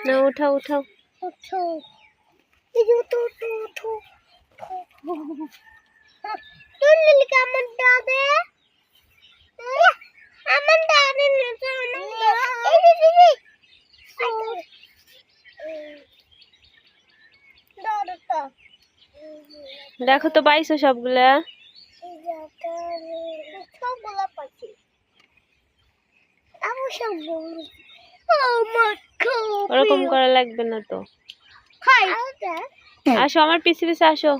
না উঠাও উঠাও দেখো তো পাইছো সবগুলা ওরকম করা লাগবে না তো আসো আমার পিছে পিছে আসো